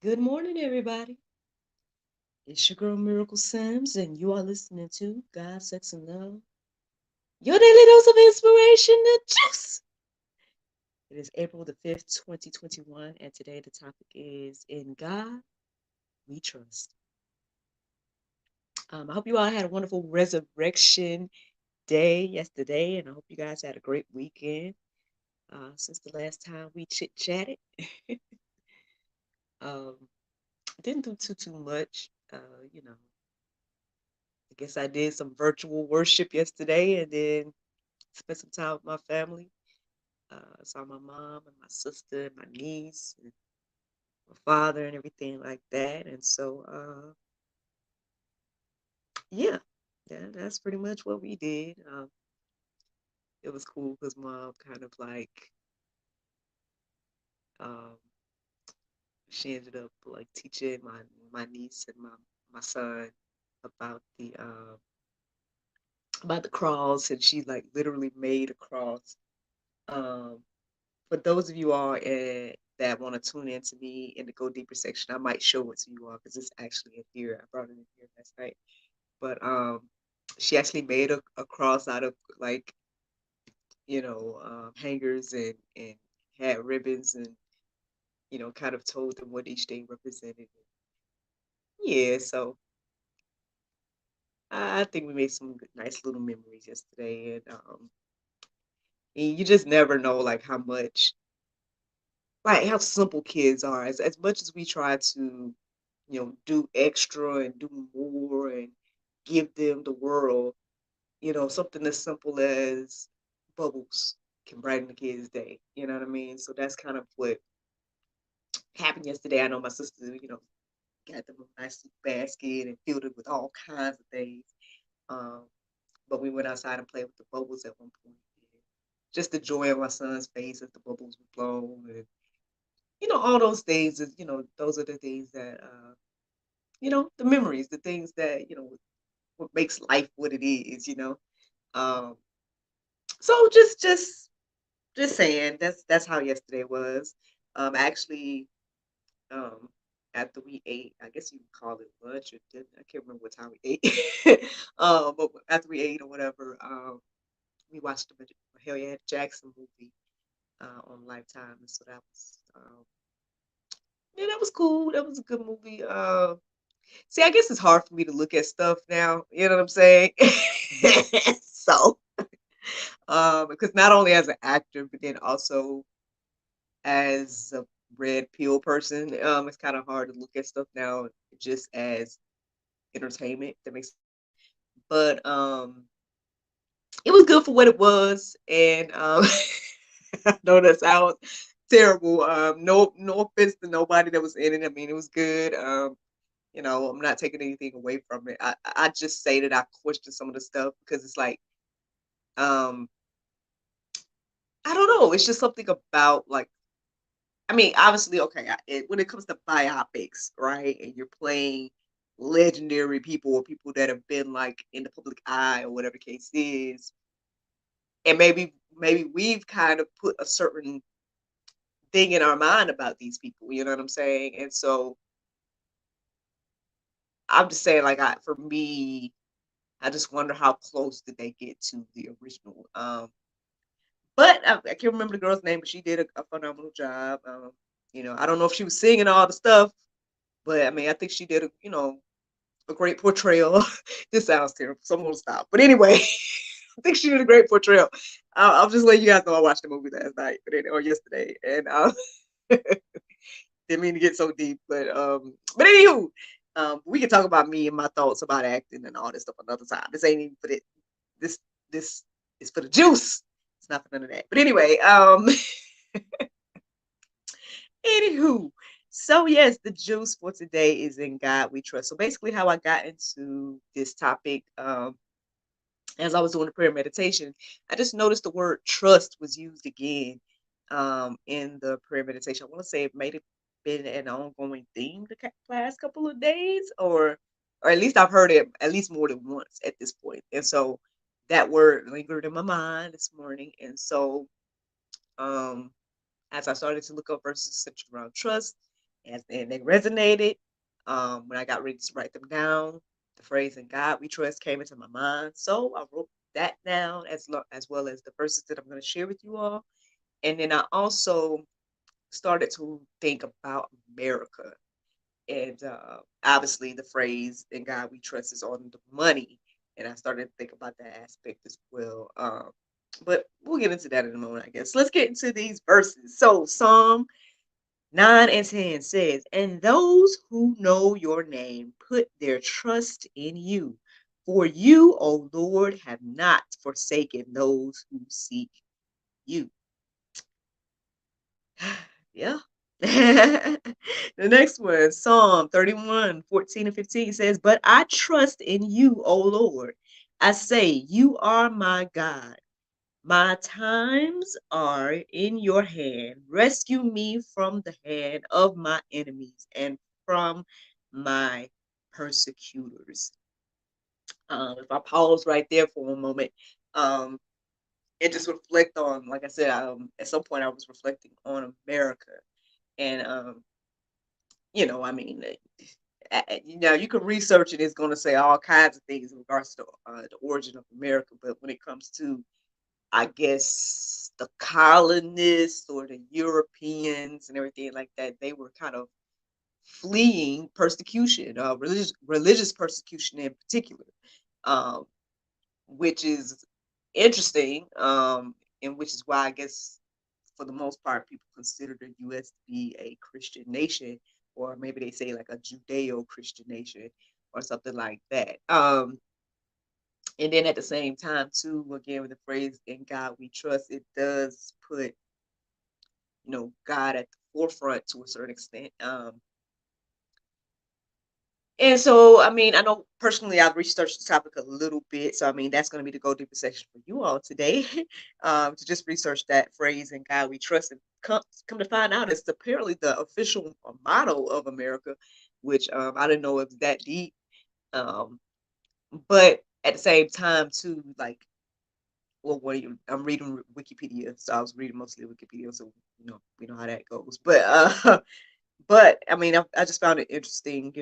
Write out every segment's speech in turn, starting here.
Good morning, everybody. It's your girl Miracle Sims, and you are listening to God, Sex, and Love. Your daily dose of inspiration, the juice. It is April the 5th, 2021, and today the topic is In God We Trust. I hope you all had a wonderful resurrection day yesterday, and I hope you guys had a great weekend since the last time we chit chatted. um, didn't do too much. I guess I did some virtual worship yesterday and then spent some time with my family. Saw my mom and my sister and my niece and my father and everything like that. And so, yeah, that's pretty much what we did. It was cool because mom kind of like, um, she ended up like teaching my niece and my son about the cross, and she like literally made a cross. Um, for those of you all that want to tune in to me in the Go Deeper section, I might show it to you all because it's actually in here. I brought it in here last night. But she actually made a cross out of like hangers and had ribbons and kind of told them what each day represented. Yeah, so I think we made some nice little memories yesterday, and you just never know like how simple kids are. As much as we try to do extra and do more and give them the world, something as simple as bubbles can brighten the kids' day. You know what I mean? So that's kind of what happened yesterday. I know my sister, got them a nice basket and filled it with all kinds of things. Um, but we went outside and played with the bubbles at one point. And just the joy on my son's face as the bubbles were blown, and all those things. Those are the things that the memories, the things that what makes life what it is. Um, so just saying that's how yesterday was. Actually, um, after we ate, I guess you can call it lunch or dinner. I can't remember what time we ate. But after we ate or whatever, we watched the Hell Yeah Jackson movie on Lifetime, and so that was yeah, that was cool. That was a good movie. See, I guess it's hard for me to look at stuff now. You know what I'm saying? So, because not only as an actor, but then also as a red pill person, it's kind of hard to look at stuff now just as entertainment. That makes, but it was good for what it was, and I know that sounds terrible. No offense to nobody that was in it. I mean, it was good. I'm not taking anything away from it. I just say that I question some of the stuff because it's like, um, I don't know. It's just something about like, I mean, obviously, okay, when it comes to biopics, right, and you're playing legendary people or people that have been like in the public eye or whatever the case is, and maybe we've kind of put a certain thing in our mind about these people. You know what I'm saying? And so I'm just saying, like, for me, I just wonder how close did they get to the original. But I can't remember the girl's name, but she did a phenomenal job. I don't know if she was singing all the stuff, but I mean, I think she did a great portrayal. This sounds terrible. Someone will stop. But anyway, I think she did a great portrayal. I'll just let you guys know I watched the movie last night, or yesterday, and didn't mean to get so deep. But anywho, we can talk about me and my thoughts about acting and all this stuff another time. This ain't even for it. This is for the juice. It's not for none of that. But anyway, anywho, so yes, the juice for today is in God we trust. So basically, how I got into this topic, as I was doing the prayer meditation, I just noticed the word trust was used again in the prayer meditation. I want to say it may have been an ongoing theme the last couple of days, or at least I've heard it at least more than once at this point. And so that word lingered in my mind this morning. And so um, as I started to look up verses centered around trust and they resonated. When I got ready to write them down, the phrase "In God We Trust" came into my mind, so I wrote that down as well as the verses that I'm going to share with you all. And then I also started to think about America, and obviously the phrase "In God We Trust" is on the money, and I started to think about that aspect as well. But we'll get into that in a moment, I guess. Let's get into these verses. So Psalm 9 and 10 says, "And those who know your name put their trust in you. For you, O Lord, have not forsaken those who seek you." Yeah. The next one, Psalm 31:14 and 15 says, "But I trust in you, O Lord. I say, you are my God. My times are in your hand. Rescue me from the hand of my enemies and from my persecutors." If I pause right there for a moment, um, and just reflect on, like I said, at some point I was reflecting on America. And, I mean, you can research it. It's going to say all kinds of things in regards to the origin of America. But when it comes to, I guess, the colonists or the Europeans and everything like that, they were kind of fleeing persecution, religious persecution in particular, um, which is interesting, and which is why I guess for the most part people consider the U.S. to be a Christian nation, or maybe they say like a Judeo-Christian nation or something like that. And then at the same time, too, again with the phrase "In God We Trust," it does put God at the forefront to a certain extent. And so, I mean, I know personally I've researched the topic a little bit. So, I mean, that's going to be the go deeper section for you all today, to just research that phrase "In God We Trust." And come to find out, it's apparently the official motto of America, which I didn't know it was that deep. Um, but at the same time, too, like, well, I'm reading Wikipedia, so I was reading mostly Wikipedia, so we know how that goes. But but I mean, I just found it interesting,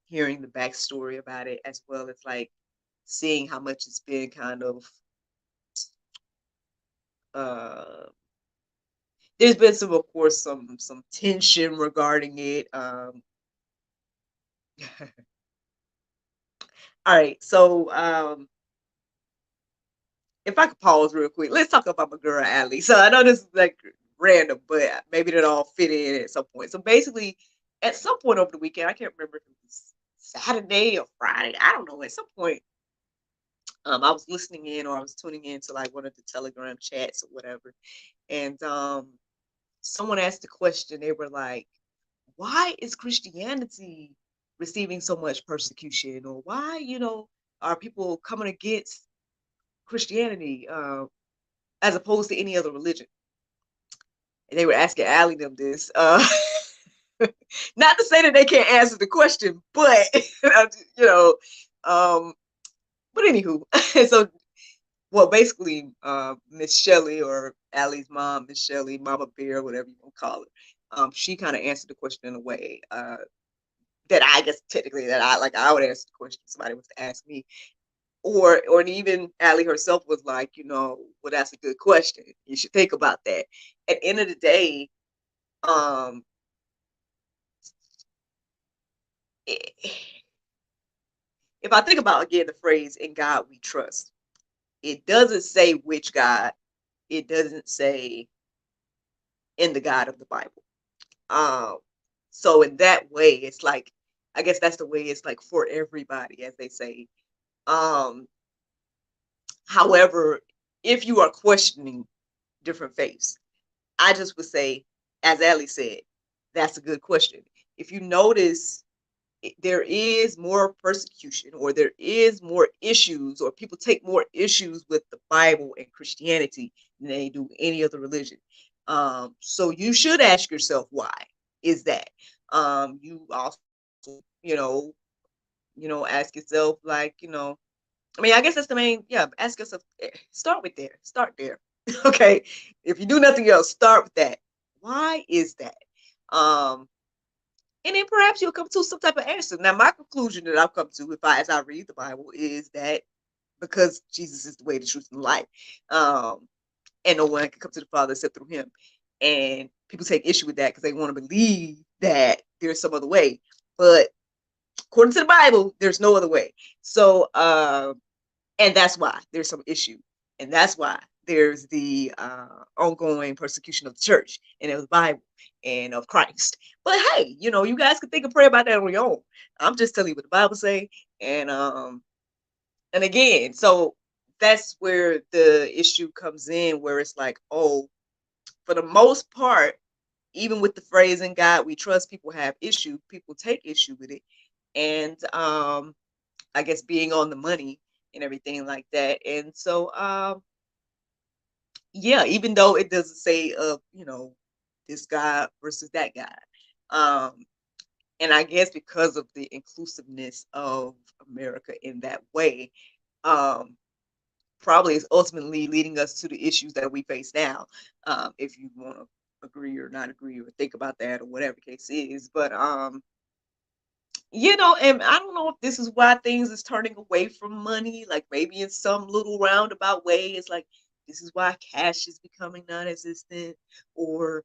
hearing the backstory about it, as well as like seeing how much it's been kind of. Uh, there's been some, of course, some tension regarding it. All right, so if I could pause real quick, let's talk about my girl Allie. So I know this is like random, but maybe it'll all fit in at some point. So basically, at some point over the weekend, I can't remember if it was Saturday or Friday. I don't know. At some point, I was listening in or I was tuning in to like one of the Telegram chats or whatever, and someone asked a question. They were like, "Why is Christianity receiving so much persecution, or why, are people coming against Christianity as opposed to any other religion?" And they were asking Allie them this. Not to say that they can't answer the question, but you know, um, but anywho, so well, basically, Miss Shelley, or Allie's mom, Miss Shelley, Mama Bear, whatever you want to call her, she kind of answered the question in a way that I guess technically that I would answer the question if somebody was to ask me, or even Allie herself was like, well, that's a good question. You should think about that. At the end of the day, um, if I think about again the phrase "In God We Trust," it doesn't say which God. It doesn't say in the God of the Bible. Um, so in that way, it's like, I guess that's the way it's like for everybody, as they say. Um, However, if you are questioning different faiths, I just would say, as Allie said, that's a good question. If you notice there is more persecution, or there is more issues, or people take more issues with the Bible and Christianity than they do any other religion. So you should ask yourself, why is that? You also, you know, ask yourself, like, I mean, I guess that's the main, yeah, ask yourself, start with there, start there. Okay. If you do nothing else, start with that. Why is that? Um, and then perhaps you'll come to some type of answer. Now, my conclusion that I've come to, if I as I read the Bible, is that because Jesus is the way, the truth, and the life, um, and no one can come to the Father except through Him. And people take issue with that because they want to believe that there's some other way, but according to the Bible, there's no other way. So, and that's why there's some issue, and that's why there's the ongoing persecution of the church and of the Bible and of Christ. But hey, you guys can think and pray about that on your own. I'm just telling you what the Bible say, and again, so that's where the issue comes in, where it's like, oh, for the most part, even with the phrase "in God we trust," people have issue. People take issue with it, and I guess being on the money and everything like that. And so, yeah, even though it doesn't say this guy versus that guy. Um, and I guess because of the inclusiveness of America in that way, um, probably is ultimately leading us to the issues that we face now. If you want to agree or not agree or think about that or whatever the case is. But and I don't know if this is why things is turning away from money, like maybe in some little roundabout way. It's like this is why cash is becoming non-existent, or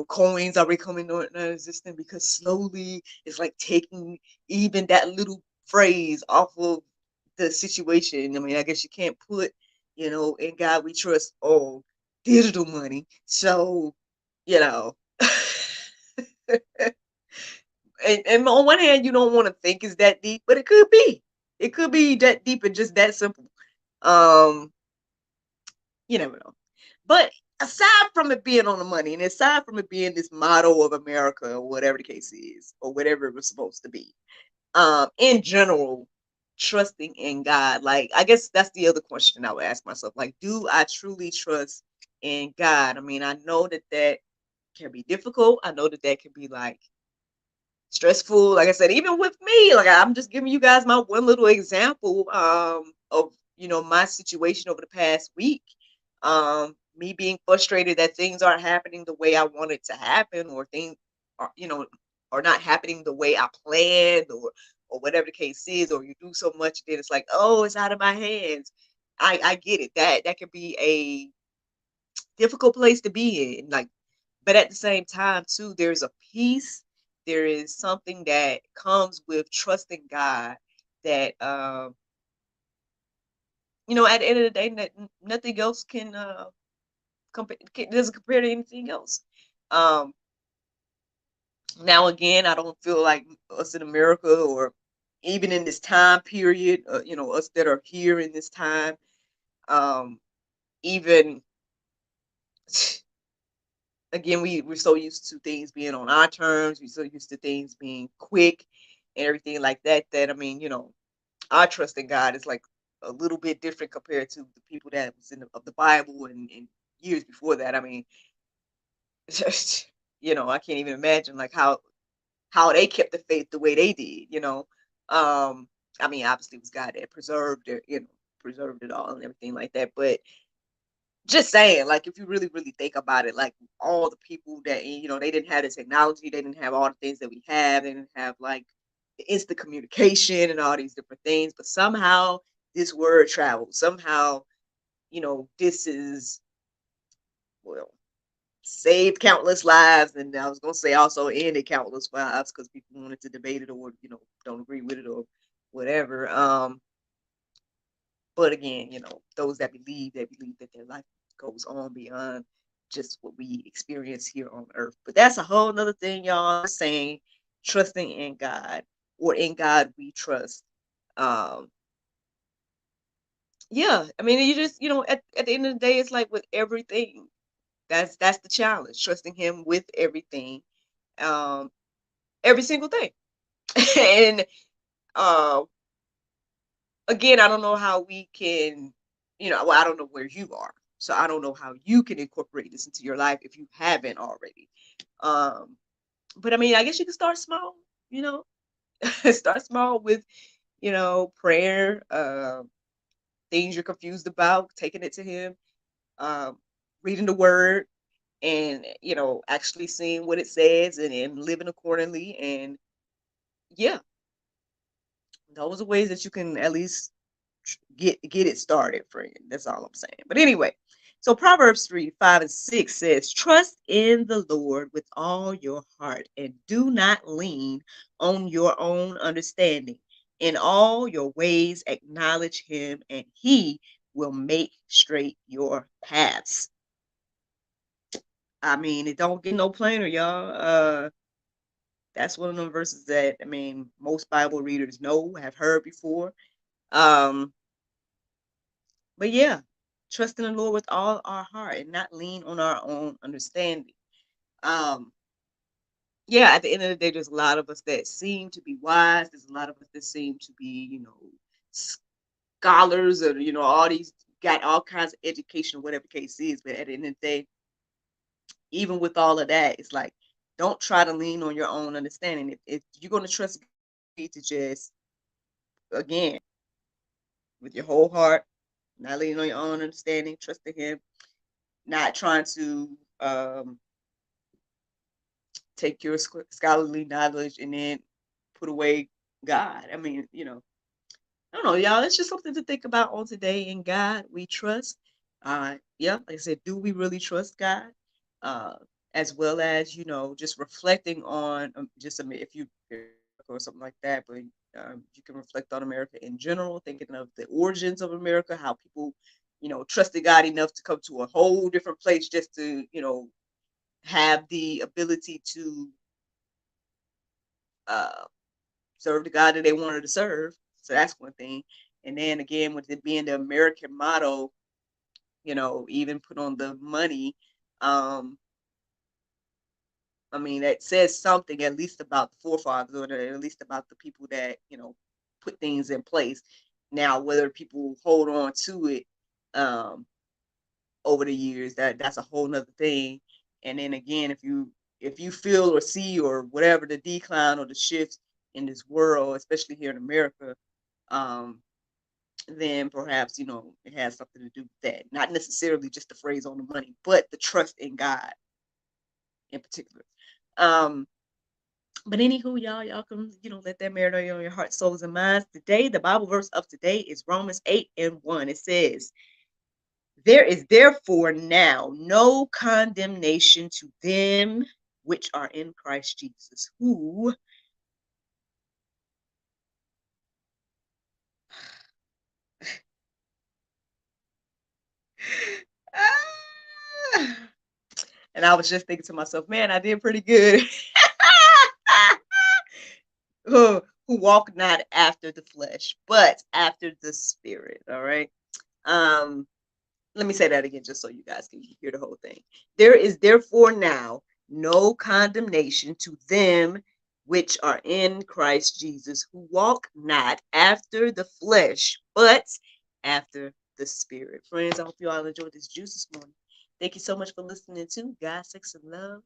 coins are becoming non-existent because slowly it's like taking even that little phrase off of the situation. I mean, I guess you can't put, in God we trust all digital money. So, you know. And on one hand, you don't want to think it's that deep, but it could be. It could be that deep and just that simple. Um, you never know. But aside from it being on the money, and aside from it being this motto of America, or whatever the case is, or whatever it was supposed to be, in general, trusting in God, like I guess that's the other question I would ask myself. Like, do I truly trust in God? I mean, I know that that can be difficult. I know that that can be like stressful. Like I said, even with me, like I'm just giving you guys my one little example of my situation over the past week. Me being frustrated that things aren't happening the way I want it to happen, or things are are not happening the way I planned, or whatever the case is, or you do so much that it's like, oh, it's out of my hands. I get it. That can be a difficult place to be in. Like, but at the same time too, there's a peace, there is something that comes with trusting God that at the end of the day, nothing else can doesn't compare to anything else. um Now again, I don't feel like us in America, or even in this time period, us that are here in this time, even again, we're so used to things being on our terms. We're so used to things being quick and everything like that. That I mean, our trust in God is like a little bit different compared to the people that was in of the Bible and years before that. I mean, I can't even imagine like how they kept the faith the way they did. I mean, obviously it was God that preserved it, preserved it all and everything like that. But just saying, like, if you really, really think about it, like all the people that they didn't have the technology, they didn't have all the things that we have, they didn't have like the instant communication and all these different things, but somehow this word traveled. Somehow, this is well saved countless lives, and I was gonna say also ended countless lives because people wanted to debate it or don't agree with it or whatever. But again, those that believe, they believe that their life goes on beyond just what we experience here on earth. But that's a whole nother thing, y'all. I'm saying trusting in God, or in God we trust. Um, yeah, I mean, you just, at the end of the day, it's like with everything. That's the challenge, trusting Him with everything, um, every single thing. And uh, again, I don't know how we can, well, I don't know where you are. So I don't know how you can incorporate this into your life if you haven't already. Um, but I mean, I guess you can start small, you know, start small with, prayer, things you're confused about, taking it to Him, um, reading the word, and actually seeing what it says and living accordingly. And yeah, those are ways that you can at least get it started, friend. That's all I'm saying. But anyway, so Proverbs 3:5 and 6 says, "Trust in the Lord with all your heart, and do not lean on your own understanding. In all your ways acknowledge Him, and He will make straight your paths." I mean, it don't get no plainer, y'all. That's one of them verses that most Bible readers know, have heard before. Um, But yeah, trust in the Lord with all our heart and not lean on our own understanding. Um, yeah, at the end of the day, there's a lot of us that seem to be wise. There's a lot of us that seem to be, scholars, or all these, got all kinds of education, whatever the case is. But at the end of the day, even with all of that, it's like, don't try to lean on your own understanding. If you're going to trust, God, you need to just, again, with your whole heart, not leaning on your own understanding, trusting Him, not trying to take your scholarly knowledge and then put away God. I mean, I don't know, y'all. It's just something to think about on today. In God we trust. Yeah, like I said, do we really trust God? Uh, as well as just reflecting on just if you or something like that, but you can reflect on America in general, thinking of the origins of America, how people, trusted God enough to come to a whole different place just to, have the ability to uh, serve the God that they wanted to serve. So that's one thing. And then again, with it being the American motto, even put on the money, um, I mean, that says something at least about the forefathers, or at least about the people that, put things in place. Now, whether people hold on to it um, over the years, that's a whole nother thing. And then again, if you feel or see or whatever the decline or the shift in this world, especially here in America, um, then perhaps it has something to do with that. Not necessarily just the phrase on the money, but the trust in God in particular. Um, but anywho, y'all can let that marinate on your heart, souls, and minds. Today, the Bible verse of today is Romans 8:1. It says, "There is therefore now no condemnation to them which are in Christ Jesus, who." And I was just thinking to myself, man, I did pretty good. Who walk not after the flesh, but after the spirit. All right. Um, Let me say that again just so you guys can hear the whole thing. There is therefore now no condemnation to them which are in Christ Jesus, who walk not after the flesh, but after the spirit. Friends, I hope you all enjoyed this juice this morning. Thank you so much for listening to God, Sex, and Love,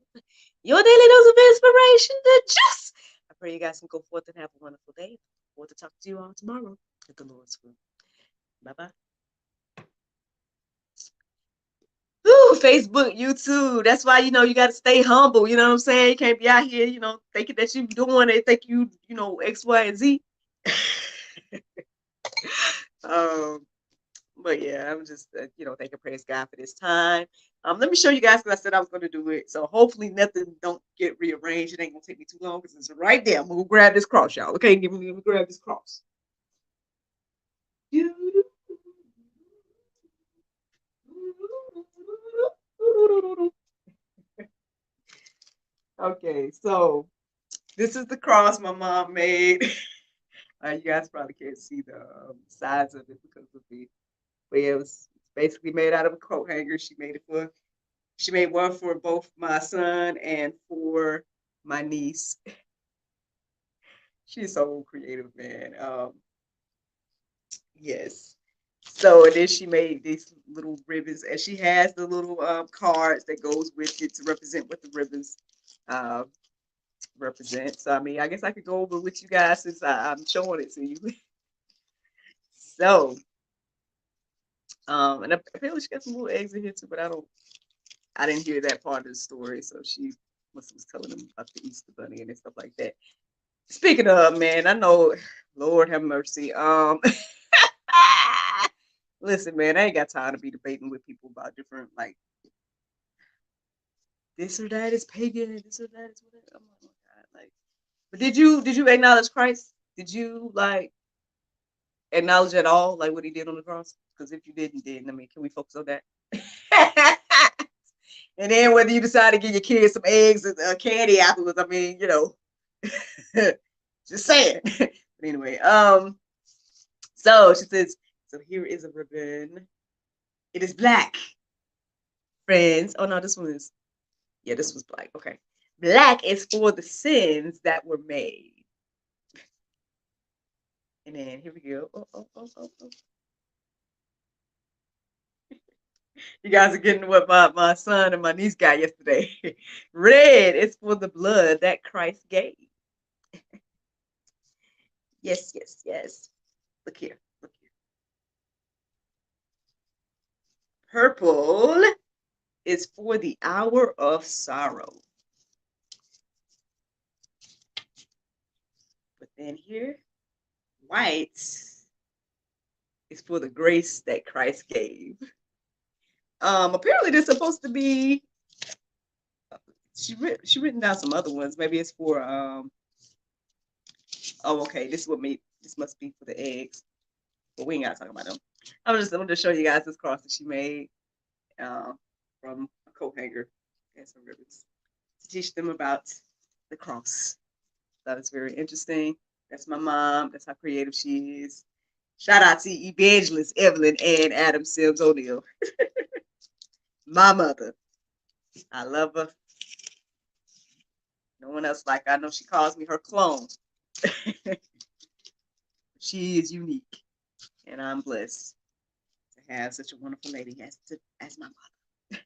your daily dose of inspiration, the juice. I pray you guys can go forth and have a wonderful day. Look forward to talking to you all tomorrow at the Lord's will. Bye bye. Ooh, Facebook, YouTube. That's why you got to stay humble. You know what I'm saying? You can't be out here, thinking that you doing it, think X, Y, and Z. um, but yeah, I'm just thanking praise God for this time. Let me show you guys because I said I was going to do it. So hopefully nothing don't get rearranged. It ain't gonna take me too long because it's right there. I'm gonna grab this cross, y'all. Okay, give me grab this cross. Okay, so this is the cross my mom made. You guys probably can't see the size of it because of the, but yeah, it was basically made out of a coat hanger. She made one for both my son and for my niece. She's so creative, man. Yes. So and then she made these little ribbons, and she has the little cards that goes with it to represent what the ribbons uh, represent. So I mean, I guess I could go over with you guys since I'm showing it to you. So and apparently she got some little eggs in here too, but I don't. I didn't hear that part of the story, so she must was telling them about the Easter bunny and stuff like that. Speaking of, man, I know, Lord have mercy. Listen, man, I ain't got time to be debating with people about different like this or that is pagan, this or that is whatever. I'm like, oh my God, like, but did you acknowledge Christ? Did you like acknowledge at all like what he did on the cross? Because if you didn't, then I mean, can we focus on that? And then whether you decide to give your kids some eggs and candy afterwards, I mean, just saying. But anyway, so she says, so here is a ribbon. It is black, friends. Oh no, this one is, yeah, this was black. Okay. Black is for the sins that were made. And then here we go. Oh. You guys are getting what my son and my niece got yesterday. Red is for the blood that Christ gave. Yes. Look here. Look here. Purple is for the hour of sorrow. But then here, white is for the grace that Christ gave. Apparently there's supposed to be she written down some other ones. Maybe it's for oh okay, this must be for the eggs. But we ain't gotta talk about them. I'm just show you guys this cross that she made from a coat hanger and some ribbons to teach them about the cross. That is very interesting. That's my mom. That's how creative she is. Shout out to Evangelist Evelyn and Adam Sims O'Neill. My mother. I love her. No one else like I know she calls me her clone. She is unique. And I'm blessed to have such a wonderful lady as my mother.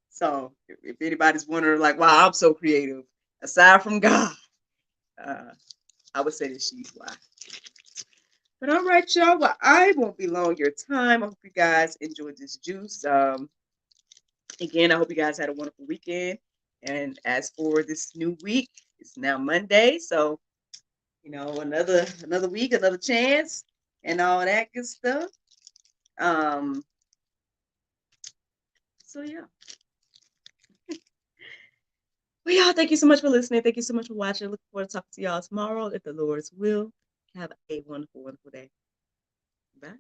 So if anybody's wondering like why I'm so creative, aside from God, I would say that she's why. But all right, y'all. Well, I won't be long your time. I hope you guys enjoyed this juice. Again, I hope you guys had a wonderful weekend. And as for this new week, it's now Monday, so another week, another chance, and all that good stuff. So yeah. Well, y'all, thank you so much for listening. Thank you so much for watching. Looking forward to talking to y'all tomorrow, if the Lord's will. Have a wonderful, wonderful day. Bye.